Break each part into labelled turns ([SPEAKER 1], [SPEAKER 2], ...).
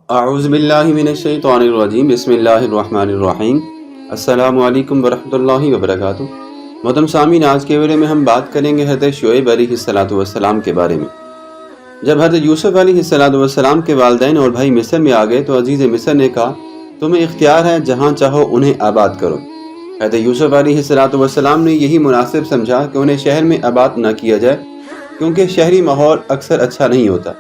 [SPEAKER 1] اعوذ باللہ من الشیطان الرجیم بسم اللہ الرحمن الرحیم السلام علیکم ورحمۃ اللہ وبرکاتہ۔ محترم سامعین، آج کے ویڈیو میں ہم بات کریں گے حضرت شعیب علیہ السلام کے بارے میں۔ جب حضرت یوسف علیہ السلام کے والدین اور بھائی مصر میں آ گئے تو عزیز مصر نے کہا تمہیں اختیار ہے، جہاں چاہو انہیں آباد کرو۔ حضرت یوسف علیہ السلام نے یہی مناسب سمجھا کہ انہیں شہر میں آباد نہ کیا جائے، کیونکہ شہری ماحول اکثر اچھا نہیں ہوتا۔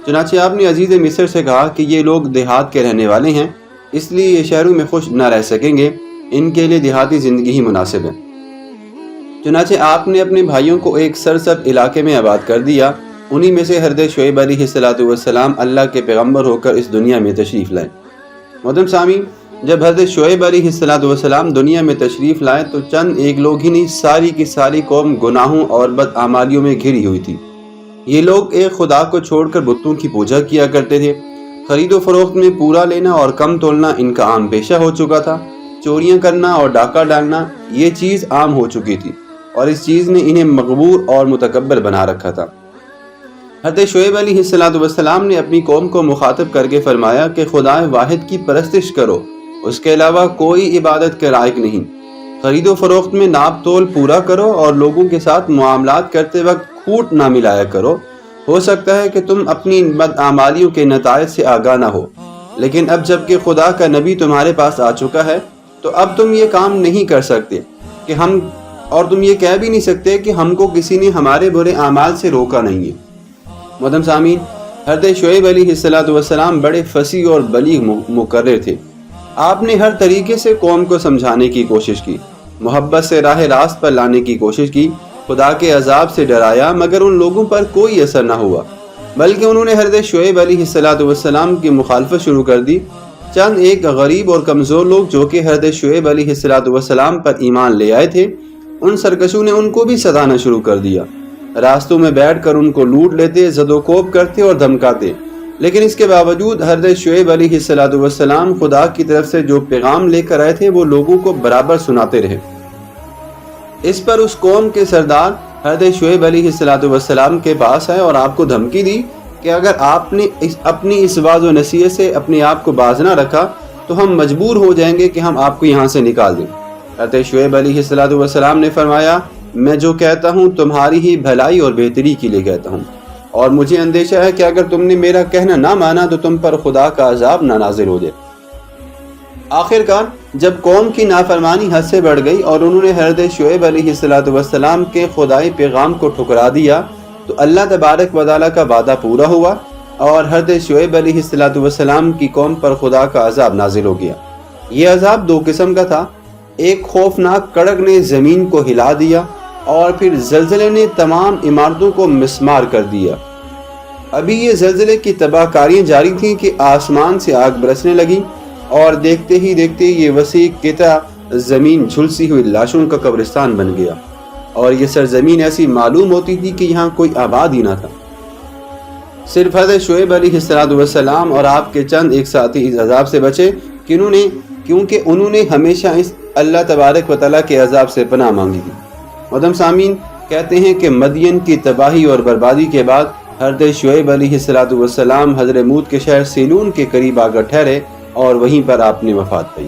[SPEAKER 1] چنانچہ آپ نے عزیز مصر سے کہا کہ یہ لوگ دیہات کے رہنے والے ہیں، اس لیے یہ شہروں میں خوش نہ رہ سکیں گے، ان کے لیے دیہاتی زندگی ہی مناسب ہے۔ چنانچہ آپ نے اپنے بھائیوں کو ایک سرسبز علاقے میں آباد کر دیا۔ انہی میں سے حضرت شعیب علیہ السلام اللہ کے پیغمبر ہو کر اس دنیا میں تشریف لائے۔ محترم سامعین، جب حضرت شعیب علیہ السلام دنیا میں تشریف لائے تو چند ایک لوگ ہی نہیں، ساری کی ساری قوم گناہوں اور بدعمالیوں میں گھری ہوئی تھی۔ یہ لوگ ایک خدا کو چھوڑ کر بتوں کی پوجا کیا کرتے تھے۔ خرید و فروخت میں پورا لینا اور کم تولنا ان کا عام پیشہ ہو چکا تھا۔ چوریاں کرنا اور ڈاکہ ڈالنا یہ چیز عام ہو چکی تھی، اور اس چیز نے انہیں مغرور اور متکبر بنا رکھا تھا۔ حضرت شعیب علیہ السلام نے اپنی قوم کو مخاطب کر کے فرمایا کہ خدا واحد کی پرستش کرو، اس کے علاوہ کوئی عبادت کے لائق نہیں۔ خرید و فروخت میں ناپ تول پورا کرو اور لوگوں کے ساتھ معاملات کرتے وقت کھوٹ نہ ملایا کرو۔ ہو سکتا ہے کہ تم اپنی بدعمالیوں کے نتائج سے آگاہ نہ ہو، لیکن اب جب کہ خدا کا نبی تمہارے پاس آ چکا ہے تو اب تم یہ کام نہیں کر سکتے کہ تم یہ کہہ بھی نہیں سکتے کہ ہم کو کسی نے ہمارے برے اعمال سے روکا نہیں ہے۔ محترم سامعین، حضرت شعیب علیہ السلام بڑے فصیح اور بلیغ مقرر تھے۔ آپ نے ہر طریقے سے قوم کو سمجھانے کی کوشش کی، محبت سے راہ راست پر لانے کی کوشش کی، خدا کے عذاب سے ڈرایا، مگر ان لوگوں پر کوئی اثر نہ ہوا، بلکہ انہوں نے حضرت شعیب علیہ السلام کی مخالفت شروع کر دی۔ چند ایک غریب اور کمزور لوگ جو کہ حضرت شعیب علیہ السلام پر ایمان لے آئے تھے، ان سرکشوں نے ان کو بھی ستانا شروع کر دیا۔ راستوں میں بیٹھ کر ان کو لوٹ لیتے، زد و کوب کرتے اور دھمکاتے، لیکن اس کے باوجود حضرت شعیب علیہ السلام خدا کی طرف سے جو پیغام لے کر آئے تھے وہ لوگوں کو برابر سناتے رہے۔ اس پر اس قوم کے سردار حضرت شعیب علیہ السلام کے پاس آئے اور آپ کو دھمکی دی کہ اگر آپ نے اپنی اس واعظ و نصیحت سے اپنے آپ کو باز نہ رکھا تو ہم مجبور ہو جائیں گے کہ ہم آپ کو یہاں سے نکال دیں۔ حضرت شعیب علیہ السلام نے فرمایا، میں جو کہتا ہوں تمہاری ہی بھلائی اور بہتری کے لیے کہتا ہوں، اور مجھے اندیشہ ہے کہ اگر تم نے میرا کہنا نہ مانا تو تم پر خدا کا عذاب نہ نازل ہو جائے۔ آخرکار جب قوم کی نافرمانی حد سے بڑھ گئی اور انہوں نے حضرت شعیب علیہ السلام کے خدائی پیغام کو ٹھکرا دیا تو اللہ تبارک و تعالیٰ کا وعدہ پورا ہوا اور حضرت شعیب علیہ السلام کی قوم پر خدا کا عذاب نازل ہو گیا۔ یہ عذاب دو قسم کا تھا، ایک خوفناک کڑک نے زمین کو ہلا دیا اور پھر زلزلے نے تمام عمارتوں کو مسمار کر دیا۔ ابھی یہ زلزلے کی تباہ کاریاں جاری تھیں کہ آسمان سے آگ برسنے لگی اور دیکھتے ہی دیکھتے یہ وسیع قطع زمین جھلسی ہوئی لاشوں کا قبرستان بن گیا، اور یہ سرزمین ایسی معلوم ہوتی تھی کہ یہاں کوئی آباد ہی نہ تھا۔ صرف حضرت شعیب علیہ السلام اور آپ کے چند ایک ساتھی اس عذاب سے بچے کیونکہ انہوں نے ہمیشہ اس اللہ تبارک و تعالیٰ کے عذاب سے پناہ مانگی تھی۔ محترم سامعین، کہتے ہیں کہ مدین کی تباہی اور بربادی کے بعد حضرت شعیب علیہ السلام حضرت موت کے شہر سیلون کے قریب آ کر ٹھہرے اور وہیں پر آپ نے وفات پائی۔